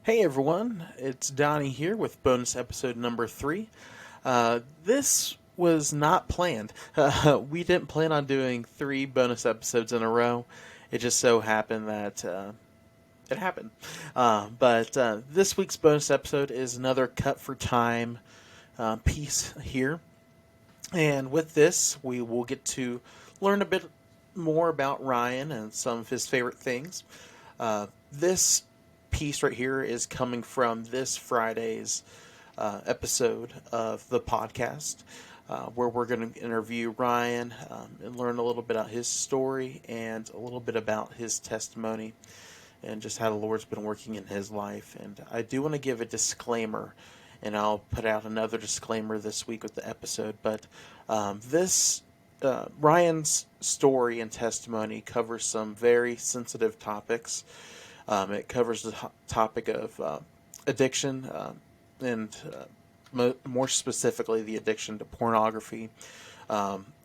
Hey everyone, it's Donnie here with bonus episode number 3. This was not planned. We didn't plan on doing 3 bonus episodes in a row. It just so happened that it happened. But this week's bonus episode is another Cut for Time piece here. And with this, we will get to learn a bit more about Ryan and some of his favorite things. This piece right here is coming from this Friday's episode of the podcast, where we're going to interview Ryan and learn a little bit about his story and a little bit about his testimony and just how the Lord's been working in his life. And I do want to give a disclaimer, and I'll put out another disclaimer this week with the episode, but this Ryan's story and testimony covers some very sensitive topics. It covers the topic of addiction and more specifically the addiction to pornography.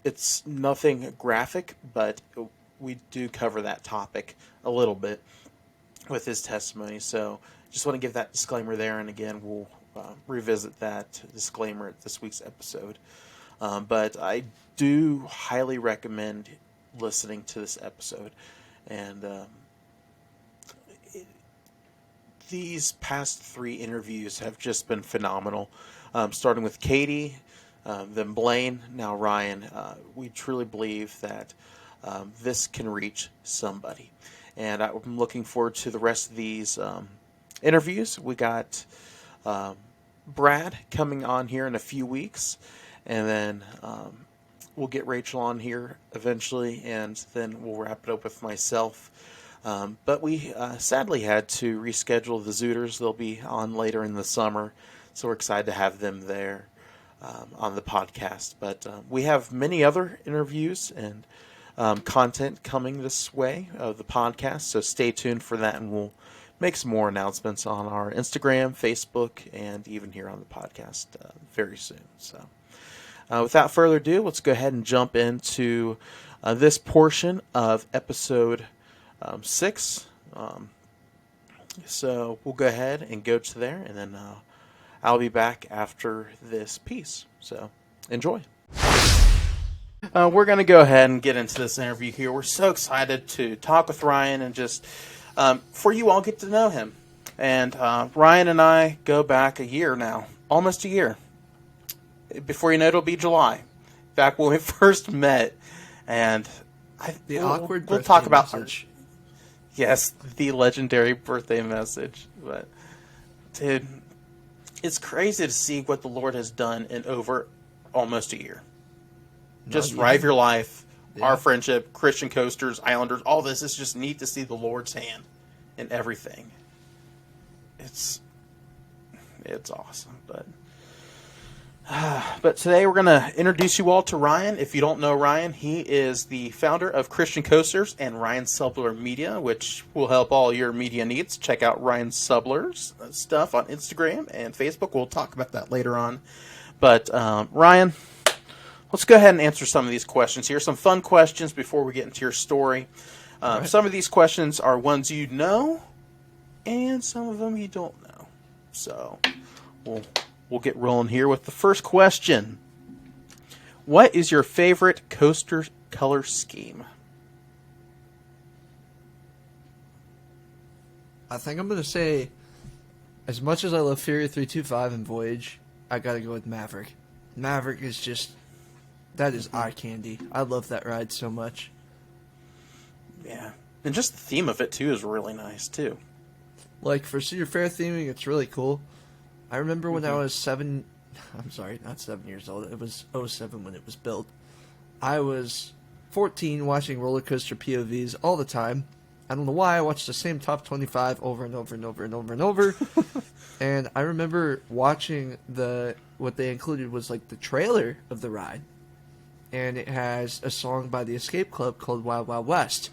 It's nothing graphic, but we do cover that topic a little bit with his testimony. So just want to give that disclaimer there, and again, we'll revisit that disclaimer at this week's episode. But I do highly recommend listening to this episode. And these past 3 interviews have just been phenomenal. Starting with Katie, then Blaine, now Ryan. We truly believe that this can reach somebody. And I'm looking forward to the rest of these interviews. We got Brad coming on here in a few weeks. And then we'll get Rachel on here eventually. And then we'll wrap it up with myself. But we sadly had to reschedule the Zooters. They'll be on later in the summer, so we're excited to have them there on the podcast. But we have many other interviews and content coming this way of the podcast, so stay tuned for that, and we'll make some more announcements on our Instagram, Facebook, and even here on the podcast very soon. So without further ado, let's go ahead and jump into this portion of episode 6. So we'll go ahead and go to there, and then I'll be back after this piece. So enjoy. We're going to go ahead and get into this interview here. We're so excited to talk with Ryan and just for you all get to know him. And Ryan and I go back a year now, almost a year. Before you know it, it'll be July. Back when we first met, and we'll talk about message. Yes, the legendary birthday message. But, dude, it's crazy to see what the Lord has done in over almost a year. Just Ride of Your Life, our friendship, Christian Coasters, Islanders, all this is just neat to see the Lord's hand in everything. It's awesome, but today we're going to introduce you all to Ryan. If you don't know Ryan, he is the founder of Christian Coasters and Ryan Subler Media, which will help all your media needs. Check out Ryan Subler's stuff on Instagram and Facebook. We'll talk about that later on. But Ryan, let's go ahead and answer some of these questions here. Some fun questions before we get into your story. Right. Some of these questions are ones you know, and some of them you don't know. So we'll get rolling here with the first question. What is your favorite coaster color scheme? I think I'm going to say, as much as I love Fury 325 and Voyage, I got to go with Maverick. Maverick is just, that is eye candy. I love that ride so much. Yeah. And just the theme of it, too, is really nice, too. Like, for Cedar Fair theming, it's really cool. I remember when I was not 7 years old. It was 07 when it was built. I was 14 watching roller coaster POVs all the time. I don't know why. I watched the same top 25 over and over and over and over and over. And I remember watching what they included was like the trailer of the ride. And it has a song by the Escape Club called Wild Wild West.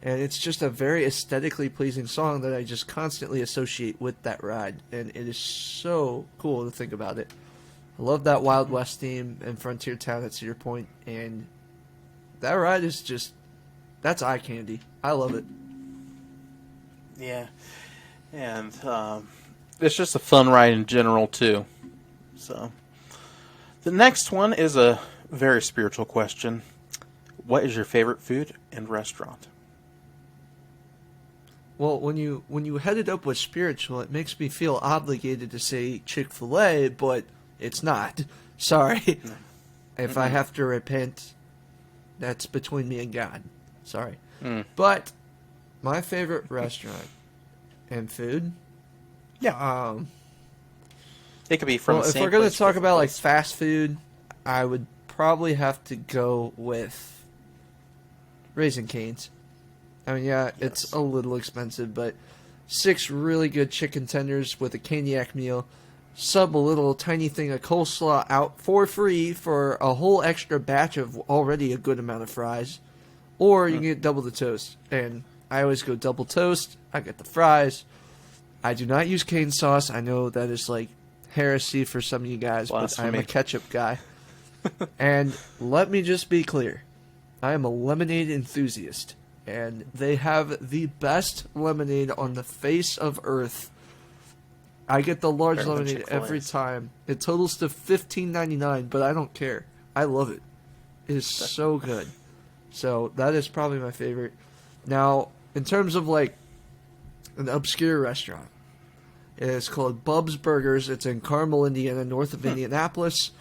And it's just a very aesthetically pleasing song that I just constantly associate with that ride. And it is so cool to think about it. I love that Wild West theme and Frontier Town at Cedar Point. And that ride is just, that's eye candy. I love it. Yeah. And it's just a fun ride in general, too. So, the next one is a very spiritual question. What is your favorite food and restaurant? Well, when you head it up with spiritual, it makes me feel obligated to say Chick-fil-A, but it's not. Sorry. If I have to repent, that's between me and God. Sorry. But my favorite restaurant and food. Yeah. It could be from Well, the if same we're going place, to talk different about like place. fast food, I would probably have to go with Raising Cane's. I mean, yeah, it's Yes. a little expensive, but 6 really good chicken tenders with a cognac meal. Sub a little tiny thing of coleslaw out for free for a whole extra batch of already a good amount of fries. Or you can get double the toast. And I always go double toast. I get the fries. I do not use cane sauce. I know that is like heresy for some of you guys, but I'm a Blasphemy. ketchup guy. And let me just be clear. I am a lemonade enthusiast. And they have the best lemonade on the face of earth. I get the large Better than lemonade every Chick-fil-A's. time. It totals to $15.99, but I don't care. I love it. It is so good. So that is probably my favorite. Now, in terms of like an obscure restaurant, it's called Bub's Burgers. It's in Carmel, Indiana, north of Indianapolis.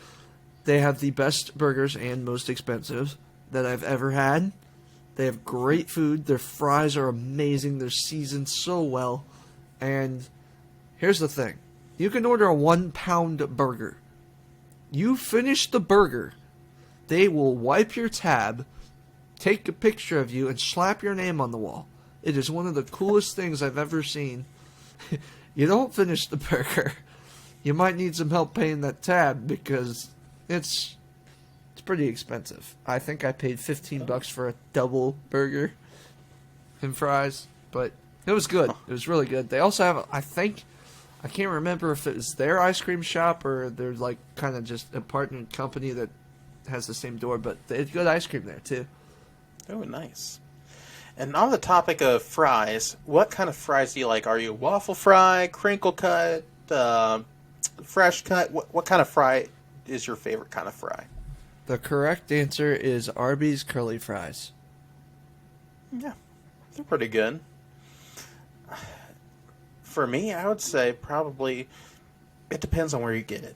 They have the best burgers and most expensive that I've ever had. They have great food. Their fries are amazing. They're seasoned so well. And here's the thing. You can order a 1-pound burger. You finish the burger, they will wipe your tab, take a picture of you, and slap your name on the wall. It is one of the coolest things I've ever seen. You don't finish the burger, you might need some help paying that tab because it's pretty expensive. I think I paid $15 for a double burger and fries, but it was good. It was really good. They also have, I can't remember if it was their ice cream shop or they're like kind of just a partnered company that has the same door, but they had good ice cream there too. Oh, nice. And on the topic of fries, what kind of fries do you like? Are you waffle fry, crinkle cut, fresh cut? What kind of fry is your favorite kind of fry? The correct answer is Arby's curly fries. Yeah, they're pretty good. For me, I would say probably it depends on where you get it.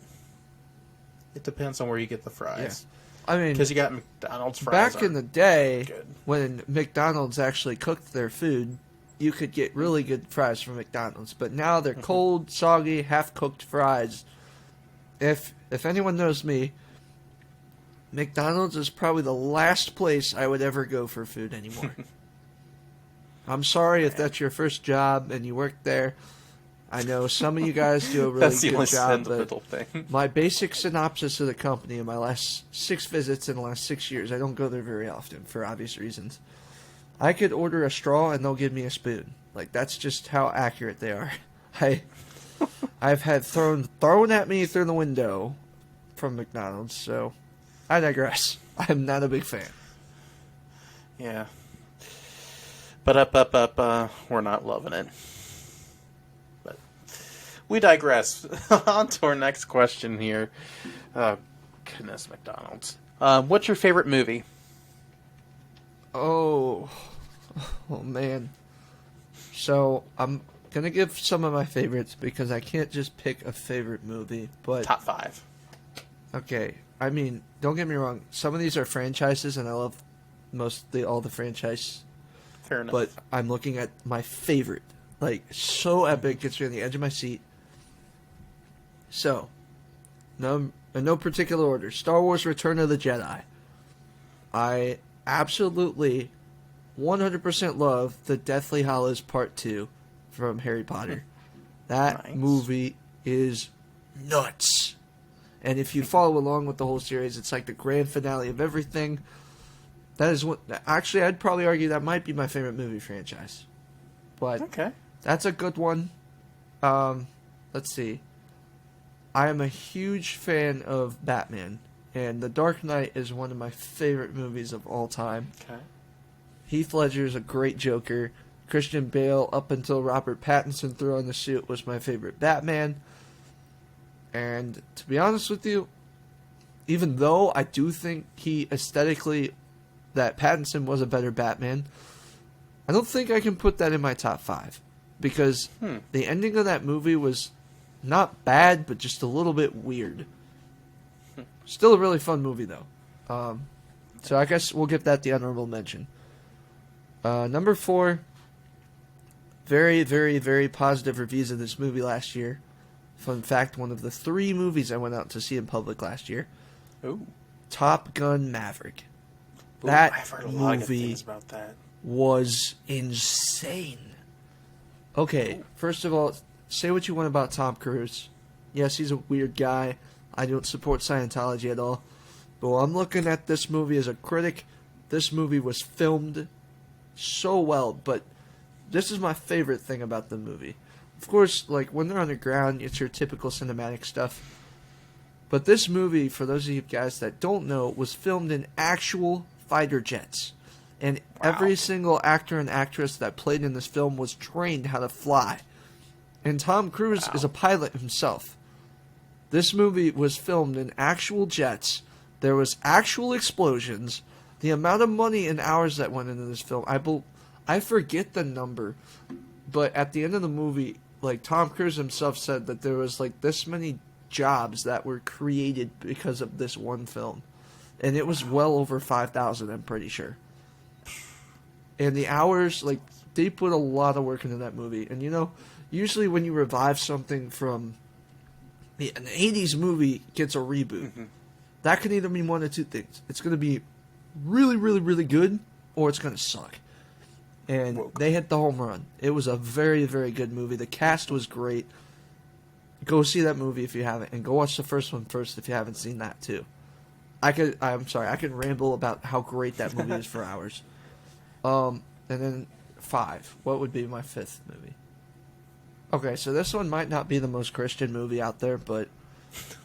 It depends on where you get the fries. I mean, Because you got McDonald's fries. back in the day good. when McDonald's actually cooked their food, you could get really good fries from McDonald's. But now they're cold, soggy, half-cooked fries. If anyone knows me, McDonald's is probably the last place I would ever go for food anymore. I'm sorry if that's your first job and you work there. I know some of you guys do a really That's the good only job, but sentimental thing. my basic synopsis of the company in my last 6 visits in the last 6 years, I don't go there very often for obvious reasons. I could order a straw and they'll give me a spoon. Like, that's just how accurate they are. I've had thrown at me through the window from McDonald's, so I digress. I'm not a big fan. Yeah. But we're not loving it. But we digress. On to our next question here. Oh, goodness, McDonald's. What's your favorite movie? Oh man. So I'm gonna give some of my favorites because I can't just pick a favorite movie. But Top 5. okay, I mean, don't get me wrong. Some of these are franchises, and I love all the franchise. Fair enough. But I'm looking at my favorite, like so epic, gets me on the edge of my seat. So, in no particular order, Star Wars: Return of the Jedi. I absolutely 100% love the Deathly Hallows Part 2 from Harry Potter. That Nice. movie is nuts. And if you follow along with the whole series, it's like the grand finale of everything. That is what. Actually, I'd probably argue that might be my favorite movie franchise. But Okay. that's a good one. Let's see. I am a huge fan of Batman, and The Dark Knight is one of my favorite movies of all time. Okay. Heath Ledger is a great Joker. Christian Bale, up until Robert Pattinson threw on the suit, was my favorite Batman. And to be honest with you, even though I do think he aesthetically, that Pattinson was a better Batman, I don't think I can put that in my top 5. Because the ending of that movie was not bad, but just a little bit weird. Still a really fun movie, though. So I guess we'll give that the honorable mention. Number 4, very, very, very positive reviews of this movie last year. Fun fact, one of the 3 movies I went out to see in public last year. Ooh. Top Gun Maverick. Ooh, That I've heard a lot of good movie things about that. was insane. Okay, first of all, say what you want about Tom Cruise. Yes, he's a weird guy. I don't support Scientology at all. But while I'm looking at this movie as a critic, this movie was filmed so well. But this is my favorite thing about the movie. Of course, like, when they're on the ground, it's your typical cinematic stuff. But this movie, for those of you guys that don't know, was filmed in actual fighter jets. And every single actor and actress that played in this film was trained how to fly. And Tom Cruise is a pilot himself. This movie was filmed in actual jets. There was actual explosions. The amount of money and hours that went into this film, I forget the number. But at the end of the movie, like, Tom Cruise himself said that there was, like, this many jobs that were created because of this one film. And it was well over 5,000, I'm pretty sure. And the hours, like, they put a lot of work into that movie. And, you know, usually when you revive something from an 80s movie gets a reboot, that could either mean one of two things. It's going to be really, really, really good, or it's going to suck. And they hit the home run. It was a very, very good movie. The cast was great. Go see that movie if you haven't, and go watch the first one first if you haven't seen that too. I'm sorry, I can ramble about how great that movie is for hours. And then 5. What would be my 5th movie? Okay, so this one might not be the most Christian movie out there, but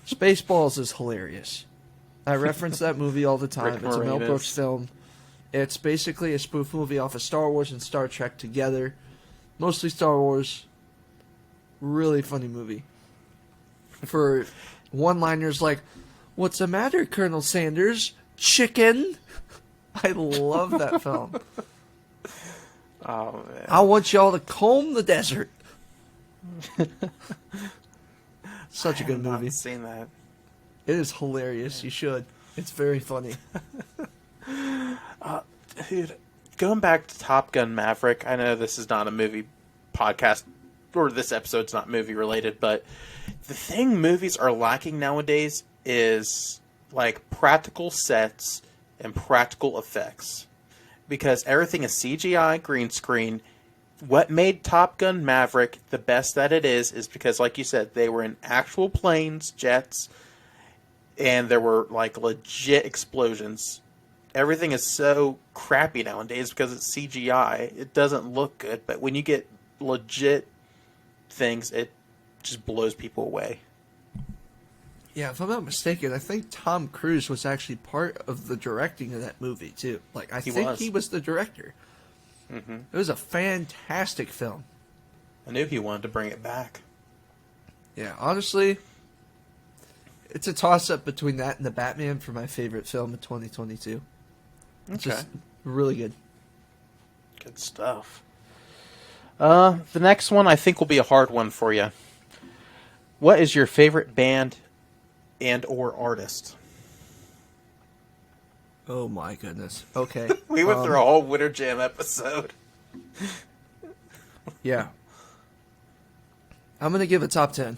Spaceballs is hilarious. I reference that movie all the time. Rick It's a Mel Moranis. Brooks film. It's basically a spoof movie off of Star Wars and Star Trek together. Mostly Star Wars. Really funny movie. For one-liners like, "What's the matter, Colonel Sanders? Chicken?" I love that film. Oh, man. I want y'all to comb the desert. Such a good I have not movie. seen that. It is hilarious. You should. It's very funny. Dude, going back to Top Gun Maverick, I know this is not a movie podcast, or this episode's not movie related, but the thing movies are lacking nowadays is, like, practical sets and practical effects. Because everything is CGI, green screen. What made Top Gun Maverick the best that it is because, like you said, they were in actual planes, jets, and there were, like, legit explosions. Everything is so crappy nowadays because it's CGI. It doesn't look good, but when you get legit things, it just blows people away. Yeah, if I'm not mistaken, I think Tom Cruise was actually part of the directing of that movie, too. Like, I think he was the director. Mm-hmm. It was a fantastic film. I knew he wanted to bring it back. Yeah, honestly, it's a toss-up between that and The Batman for my favorite film of 2022. It's Okay. just really good. Good stuff. The next one I think will be a hard one for you. What is your favorite band and or artist? Oh my goodness. Okay. We went through a whole Winter Jam episode. Yeah. I'm going to give a top 10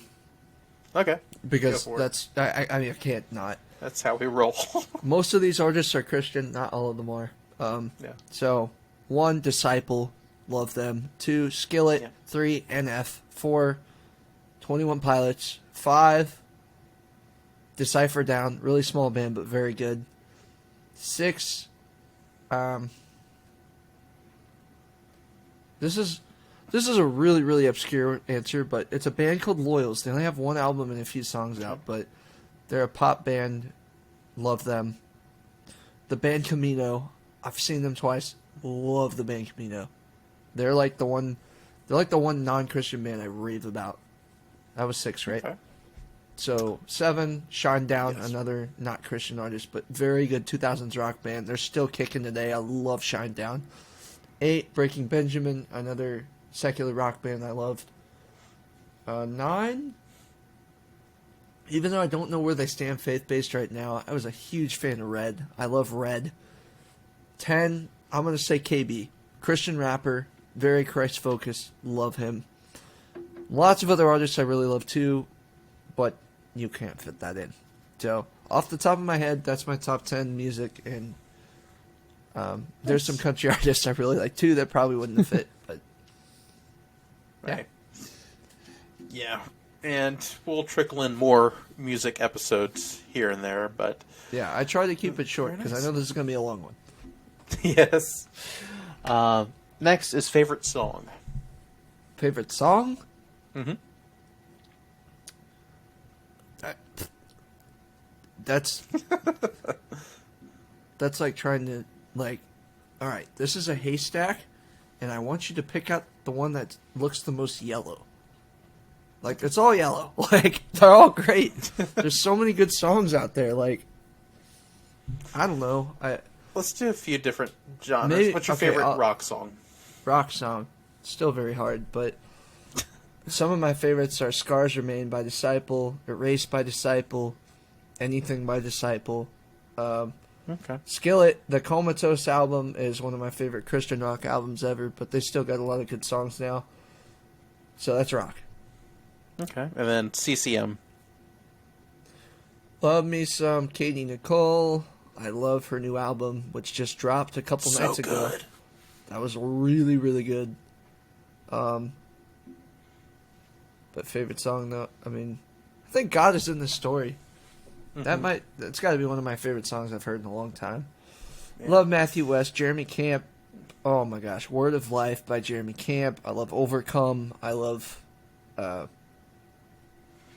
Okay. because Go for it. that's I mean I can't not. That's how we roll. Most of these artists are Christian, not all of them are. Yeah. So, 1, Disciple, love them. 2, Skillet. Yeah. 3, NF. 4, 21 Pilots. 5, Decipher Down, really small band but very good. 6, this is a really, really obscure answer, but it's a band called Loyals. They only have one album and a few songs out, but they're a pop band. Love them. The band Camino. I've seen them twice. Love the band Camino. They're like the one. They're like the one non-Christian band I rave about. That was 6, right? Okay. So 7, Shinedown, Yes. another not Christian artist, but very good 2000s rock band. They're still kicking today. I love Shinedown. 8, Breaking Benjamin, another secular rock band I loved. 9, even though I don't know where they stand faith-based right now, I was a huge fan of Red. I love Red. 10, I'm going to say KB. Christian rapper, very Christ-focused, love him. Lots of other artists I really love too, but you can't fit that in. So, off the top of my head, that's my top 10 music, and there's some country artists I really like too that probably wouldn't have fit, but yeah. Right. Yeah. And we'll trickle in more music episodes here and there, but Yeah, I try to keep it short Very because nice. I know this is going to be a long one. yes. Next is favorite song. Favorite song? Mm-hmm. That's that's like trying to all right, this is a haystack, and I want you to pick out the one that looks the most yellow. Like, it's all yellow. Like, they're all great. There's so many good songs out there. Like, I don't know. Let's do a few different genres. Maybe- What's your okay, favorite I'll- rock song? Rock song, still very hard, but some of my favorites are Scars Remain by Disciple, Erased by Disciple, Anything by Disciple. Okay. Skillet, the Comatose album, is one of my favorite Christian rock albums ever, but they still got a lot of good songs now. So that's rock. Okay. And then CCM. Love me some Katie Nicole. I love her new album, which just dropped a couple nights ago. good. That was really, really good. But favorite song, though, I mean, I think God is in this story. Mm-hmm. That's got to be one of my favorite songs I've heard in a long time. Yeah. Love Matthew West, Jeremy Camp. Oh my gosh, Word of Life by Jeremy Camp. I love Overcome. I love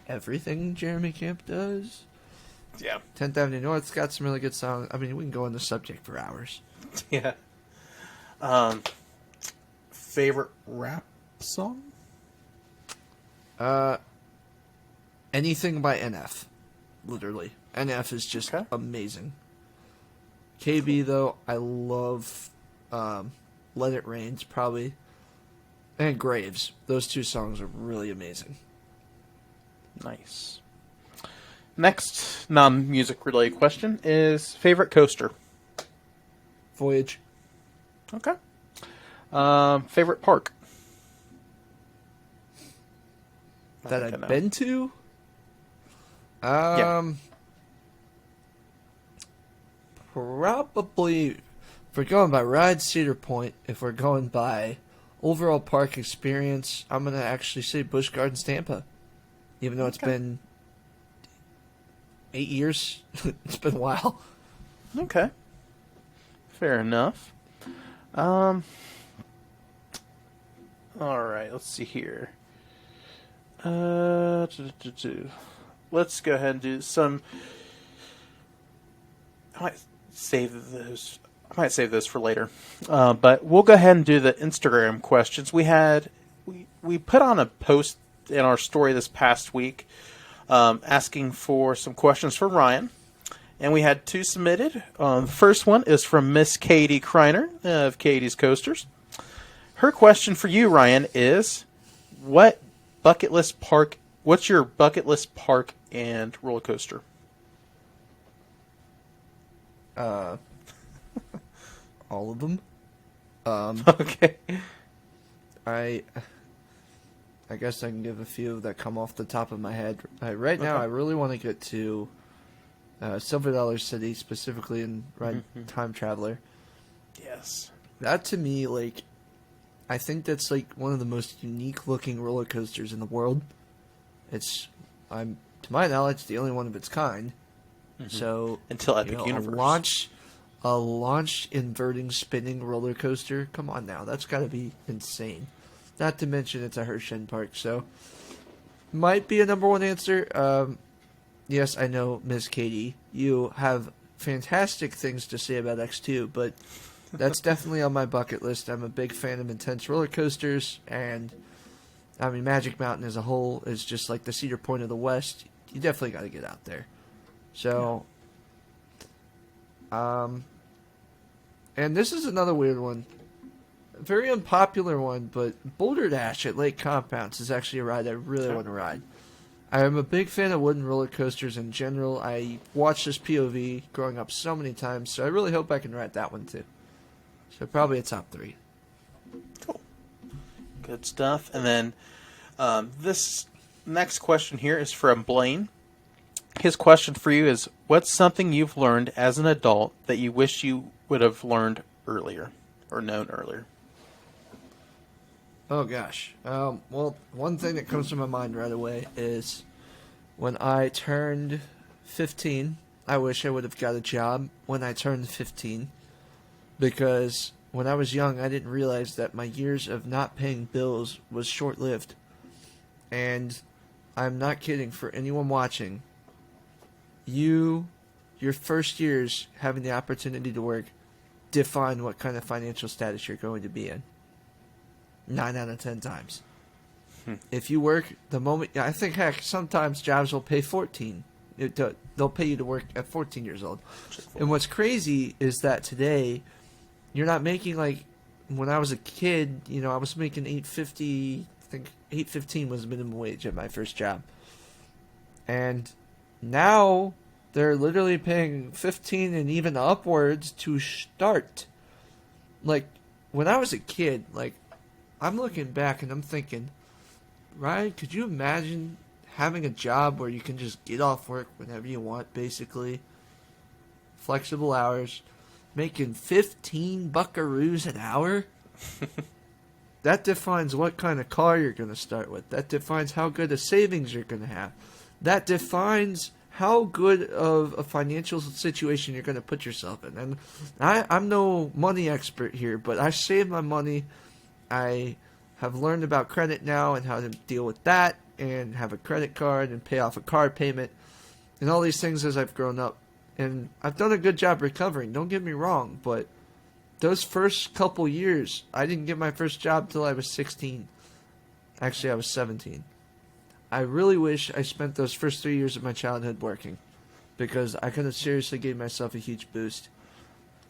everything Jeremy Camp does. Yeah. 10th Avenue North's got some really good songs. I mean, we can go on the subject for hours. Yeah. Favorite rap song? Anything by NF. Literally. NF is just Okay. amazing. KB, though, I love Let It Rain's probably. And Graves. Those two songs are really amazing. Nice. Next non-music related question is favorite coaster. Voyage. Okay. Favorite park. That I think I I've know. been to? Probably, if we're going by Ride Cedar Point, if we're going by overall park experience, I'm going to actually say Busch Gardens Tampa. Even though it's Okay. been 8 years. It's been a while. Okay. Fair enough. All right. Let's see here. Let's go ahead and do some. I might save those for later. But we'll go ahead and do the Instagram questions. We put on a post in our story this past week, asking for some questions from Ryan. And we had 2 submitted. The first one is from Miss Katie Kreiner of Katie's Coasters. Her question for you, Ryan, is what's your bucket list park and roller coaster? All of them. Okay. I guess I can give a few that come off the top of my head. Right now, Okay. I really want to get to Silver Dollar City, specifically in Time Traveler. Yes. That to me, like, I think that's like one of the most unique looking roller coasters in the world. To my knowledge, the only one of its kind. So Until Epic a Universe. launch inverting spinning roller coaster. Come on now, that's got to be insane. Not to mention it's a Herschend park, so might be a number one answer. Yes, I know, Miss Katie, you have fantastic things to say about X2, but That's definitely on my bucket list. I'm a big fan of intense roller coasters, and I mean, Magic Mountain as a whole is just like the Cedar Point of the West. You definitely got to get out there. So, and this is another weird one. A very unpopular one, but Boulder Dash at Lake Compounce is actually a ride I really want to ride. I am a big fan of wooden roller coasters in general. I watched this POV growing up so many times, so I really hope I can ride that one too. So probably a top 3. Cool. Good stuff. And then this next question here is from Blaine. His question for you is, what's something you've learned as an adult that you wish you would have learned earlier or known earlier? Oh gosh. Well, one thing that comes to my mind right away is when I turned 15, I wish I would have got a job when I turned 15. Because when I was young, I didn't realize that my years of not paying bills was short-lived. And I'm not kidding, for anyone watching, your first years having the opportunity to work define what kind of financial status you're going to be in. 9 out of 10 times. If you work the moment, I think, heck, sometimes jobs will pay 14. They'll pay you to work at 14 years old. And what's crazy is that today, you're not making like, when I was a kid, I was making $8.50, I think $8.15 was minimum wage at my first job. And now they're literally paying 15 and even upwards to start. Like, when I was a kid, like, I'm looking back and I'm thinking, Ryan, could you imagine having a job where you can just get off work whenever you want, basically? Flexible hours, making 15 buckaroos an hour? That defines what kind of car you're going to start with. That defines how good a savings you're going to have. That defines how good of a financial situation you're going to put yourself in. And I'm no money expert here, but I save my money. I have learned about credit now and how to deal with that and have a credit card and pay off a car payment and all these things as I've grown up. And I've done a good job recovering, don't get me wrong, but those first couple years, I didn't get my first job till I was 16. Actually, I was 17. I really wish I spent those first 3 years of my childhood working, because I could have seriously gave myself a huge boost.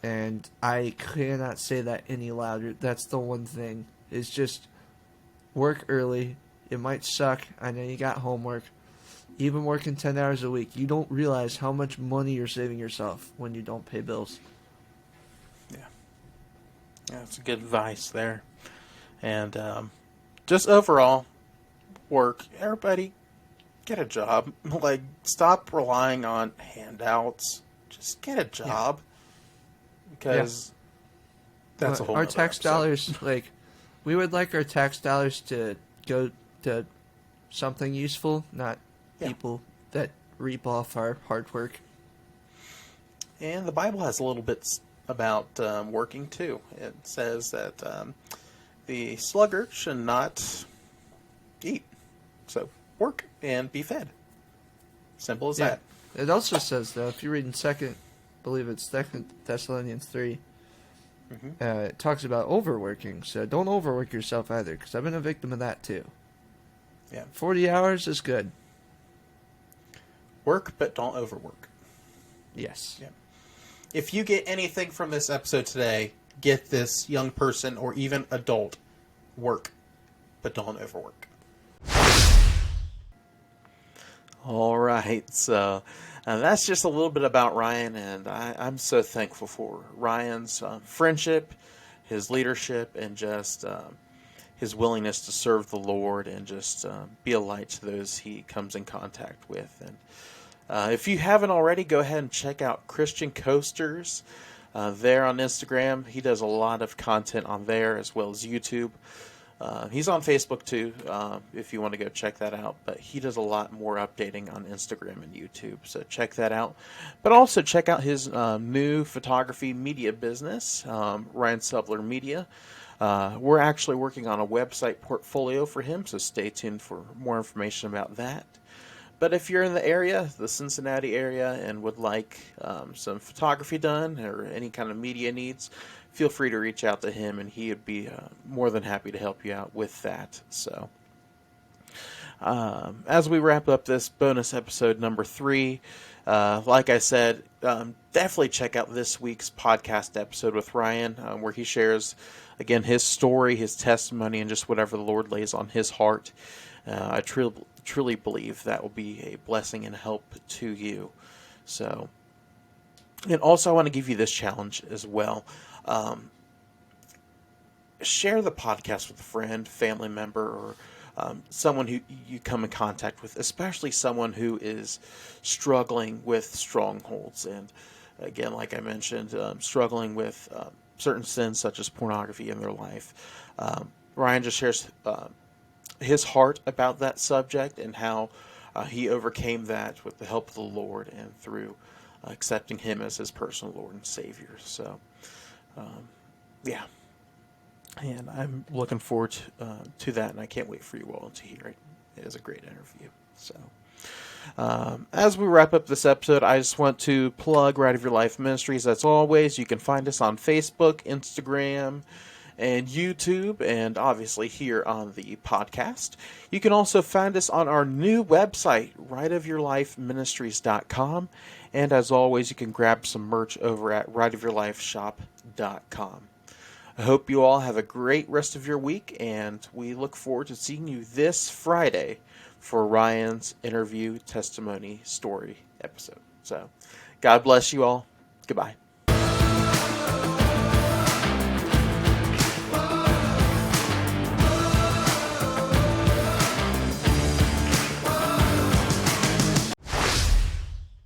And I cannot say that any louder. That's the one thing. Is just work early. It might suck. I know you got homework. Even working 10 hours a week, you don't realize how much money you're saving yourself when you don't pay bills. Yeah. That's good advice there. And just overall, work. Everybody, get a job. Like, stop relying on handouts. Just get a job. Because that's a whole our tax episode. dollars, like, we would like our tax dollars to go to something useful, not people that reap off our hard work. And the Bible has a little bit about working too. It says that the sluggard should not eat. So work and be fed. Simple as that. It also says, though, if you read in Second Thessalonians 3, it talks about overworking. So don't overwork yourself either, because I've been a victim of that too. Yeah. 40 hours is good. Work, but don't overwork. Yes. Yeah. If you get anything from this episode today, get this young person or even adult, work, but don't overwork. All right, so that's just a little bit about Ryan, and I'm so thankful for Ryan's friendship, his leadership, and just his willingness to serve the Lord and just be a light to those he comes in contact with. And if you haven't already, go ahead and check out Christian Coasters there on Instagram. He does a lot of content on there as well as YouTube. He's on Facebook too, if you want to go check that out. But he does a lot more updating on Instagram and YouTube, so check that out. But also check out his new photography media business, Ryan Subler Media. We're actually working on a website portfolio for him, so stay tuned for more information about that. But if you're in the area, the Cincinnati area, and would like some photography done or any kind of media needs, feel free to reach out to him, and he would be more than happy to help you out with that. So, as we wrap up this bonus episode number 3, like I said, definitely check out this week's podcast episode with Ryan, where he shares, again, his story, his testimony, and just whatever the Lord lays on his heart. I truly believe that will be a blessing and help to you. So, and also I want to give you this challenge as well. Share the podcast with a friend, family member, or someone who you come in contact with, especially someone who is struggling with strongholds. And again, like I mentioned, struggling with certain sins such as pornography in their life. Ryan just shares his heart about that subject and how he overcame that with the help of the Lord and through accepting him as his personal Lord and Savior. So, yeah. And I'm looking forward to that, and I can't wait for you all to hear it. It is a great interview. So, as we wrap up this episode, I just want to plug Right of Your Life Ministries. As always, you can find us on Facebook, Instagram, and YouTube, and obviously here on the podcast. You can also find us on our new website, rightofyourlifeministries.com. And as always, you can grab some merch over at rightofyourlifeshop.com. I hope you all have a great rest of your week, and we look forward to seeing you this Friday for Ryan's interview testimony story episode. So, God bless you all. Goodbye.